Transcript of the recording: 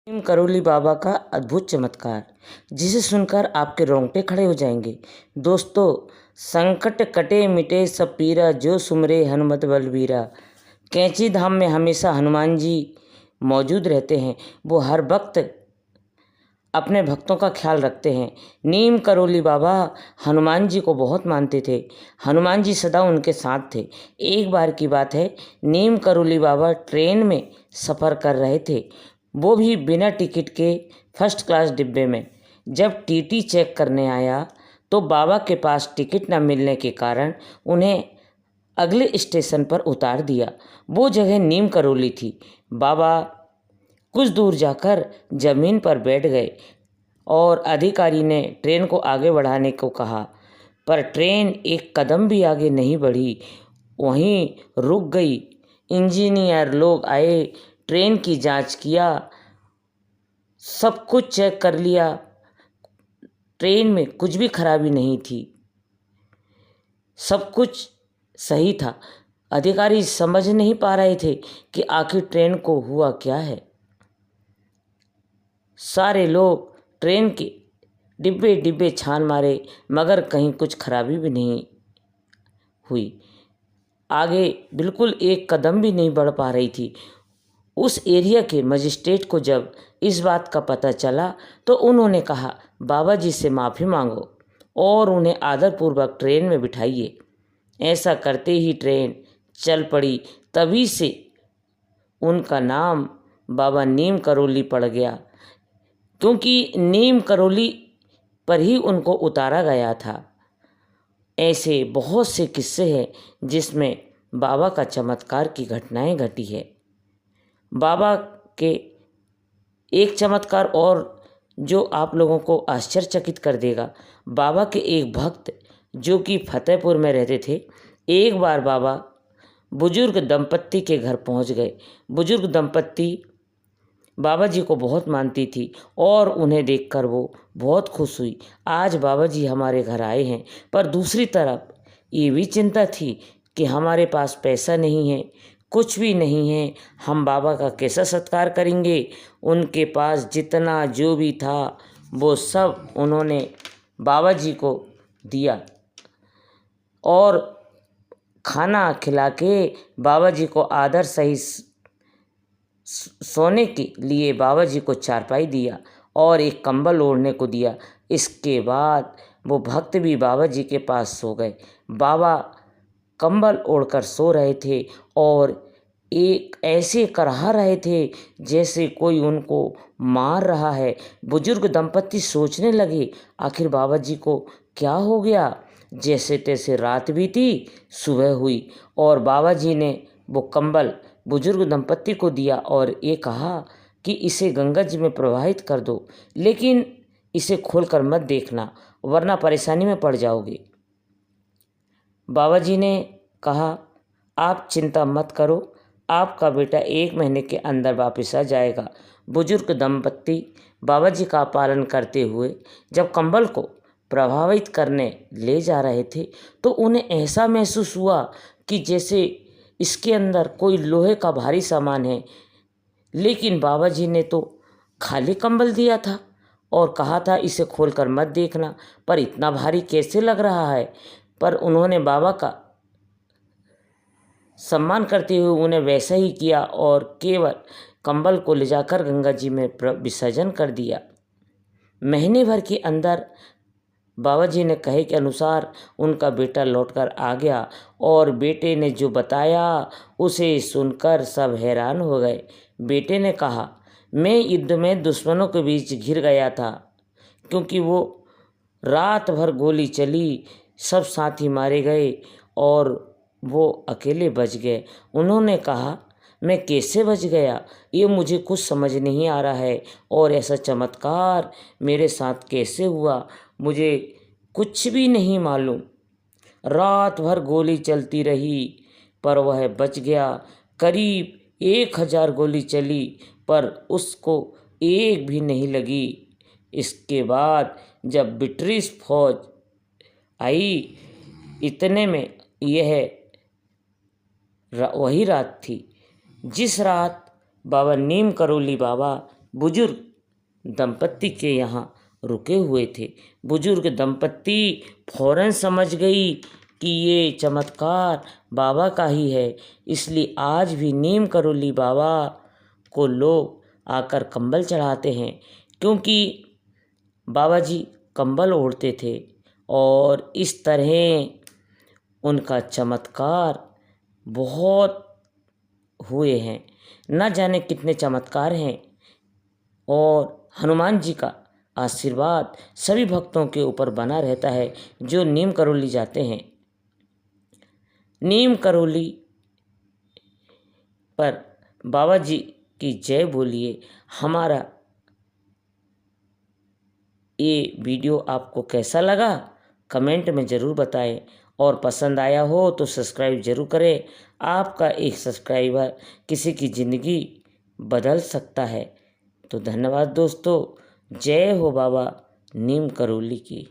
नीम करोली बाबा का अद्भुत चमत्कार, जिसे सुनकर आपके रोंगटे खड़े हो जाएंगे। दोस्तों, संकट कटे मिटे सब पीरा, जो सुमरे हनुमत बलबीरा। कैंची धाम में हमेशा हनुमान जी मौजूद रहते हैं। वो हर वक्त अपने भक्तों का ख्याल रखते हैं। नीम करोली बाबा हनुमान जी को बहुत मानते थे। हनुमान जी सदा उनके साथ थे। एक बार की बात है, नीम करोली बाबा ट्रेन में सफ़र कर रहे थे, वो भी बिना टिकट के फर्स्ट क्लास डिब्बे में। जब टीटी चेक करने आया तो बाबा के पास टिकट न मिलने के कारण उन्हें अगले स्टेशन पर उतार दिया। वो जगह नीम करोली थी। बाबा कुछ दूर जाकर ज़मीन पर बैठ गए और अधिकारी ने ट्रेन को आगे बढ़ाने को कहा, पर ट्रेन एक कदम भी आगे नहीं बढ़ी, वहीं रुक गई। इंजीनियर लोग आए, ट्रेन की जांच किया, सब कुछ चेक कर लिया। ट्रेन में कुछ भी खराबी नहीं थी, सब कुछ सही था। अधिकारी समझ नहीं पा रहे थे कि आखिर ट्रेन को हुआ क्या है। सारे लोग ट्रेन के डिब्बे डिब्बे छान मारे, मगर कहीं कुछ खराबी भी नहीं हुई। आगे बिल्कुल एक कदम भी नहीं बढ़ पा रही थी। उस एरिया के मजिस्ट्रेट को जब इस बात का पता चला तो उन्होंने कहा, बाबा जी से माफ़ी मांगो और उन्हें आदरपूर्वक ट्रेन में बिठाइए। ऐसा करते ही ट्रेन चल पड़ी। तभी से उनका नाम बाबा नीम करोली पड़ गया, क्योंकि नीम करोली पर ही उनको उतारा गया था। ऐसे बहुत से किस्से हैं जिसमें बाबा का चमत्कार की घटनाएं घटी है। बाबा के एक चमत्कार और जो आप लोगों को आश्चर्यचकित कर देगा। बाबा के एक भक्त जो कि फतेहपुर में रहते थे, एक बार बाबा बुजुर्ग दंपत्ति के घर पहुंच गए। बुजुर्ग दंपत्ति बाबा जी को बहुत मानती थी और उन्हें देखकर वो बहुत खुश हुई। आज बाबा जी हमारे घर आए हैं, पर दूसरी तरफ ये भी चिंता थी कि हमारे पास पैसा नहीं है, कुछ भी नहीं है, हम बाबा का कैसा सत्कार करेंगे। उनके पास जितना जो भी था वो सब उन्होंने बाबा जी को दिया और खाना खिला के बाबा जी को आदर सही सोने के लिए बाबा जी को चारपाई दिया और एक कंबल ओढ़ने को दिया। इसके बाद वो भक्त भी बाबा जी के पास सो गए। बाबा कंबल ओढ़कर सो रहे थे और एक ऐसे कराह रहे थे जैसे कोई उनको मार रहा है। बुजुर्ग दंपत्ति सोचने लगे, आखिर बाबा जी को क्या हो गया। जैसे तैसे रात बीती, सुबह हुई और बाबा जी ने वो कंबल बुजुर्ग दंपत्ति को दिया और ये कहा कि इसे गंगा जी में प्रवाहित कर दो, लेकिन इसे खोलकर मत देखना, वरना परेशानी में पड़ जाओगे। बाबा जी ने कहा, आप चिंता मत करो, आपका बेटा 1 महीने के अंदर वापस आ जाएगा। बुजुर्ग दंपत्ति बाबा जी का पालन करते हुए जब कंबल को प्रभावित करने ले जा रहे थे तो उन्हें ऐसा महसूस हुआ कि जैसे इसके अंदर कोई लोहे का भारी सामान है। लेकिन बाबा जी ने तो खाली कंबल दिया था और कहा था इसे खोलकर मत देखना, पर इतना भारी कैसे लग रहा है। पर उन्होंने बाबा का सम्मान करते हुए उन्हें वैसा ही किया और केवल कंबल को ले जाकर गंगा जी में विसर्जन कर दिया। महीने भर के अंदर बाबा जी ने कहे के अनुसार उनका बेटा लौटकर आ गया और बेटे ने जो बताया उसे सुनकर सब हैरान हो गए। बेटे ने कहा, मैं युद्ध में दुश्मनों के बीच घिर गया था, क्योंकि वो रात भर गोली चली, सब साथी मारे गए और वो अकेले बच गए। उन्होंने कहा, मैं कैसे बच गया, ये मुझे कुछ समझ नहीं आ रहा है और ऐसा चमत्कार मेरे साथ कैसे हुआ, मुझे कुछ भी नहीं मालूम। रात भर गोली चलती रही पर वह बच गया। करीब 1000 गोली चली पर उसको एक भी नहीं लगी। इसके बाद जब ब्रिटिश फौज आई, इतने में यह वही रात थी जिस रात बाबा नीम करोली बाबा बुजुर्ग दंपत्ति के यहाँ रुके हुए थे। बुजुर्ग दंपत्ति फौरन समझ गई कि ये चमत्कार बाबा का ही है, इसलिए आज भी नीम करोली बाबा को लोग आकर कंबल चढ़ाते हैं, क्योंकि बाबा जी कंबल ओढ़ते थे और इस तरह उनका चमत्कार बहुत हुए हैं। न जाने कितने चमत्कार हैं और हनुमान जी का आशीर्वाद सभी भक्तों के ऊपर बना रहता है जो नीम करोली जाते हैं। नीम करोली पर बाबा जी की जय बोलिए। हमारा ये वीडियो आपको कैसा लगा कमेंट में ज़रूर बताएं और पसंद आया हो तो सब्सक्राइब ज़रूर करें। आपका एक सब्सक्राइबर किसी की ज़िंदगी बदल सकता है। तो धन्यवाद दोस्तों। जय हो बाबा नीम करोली की।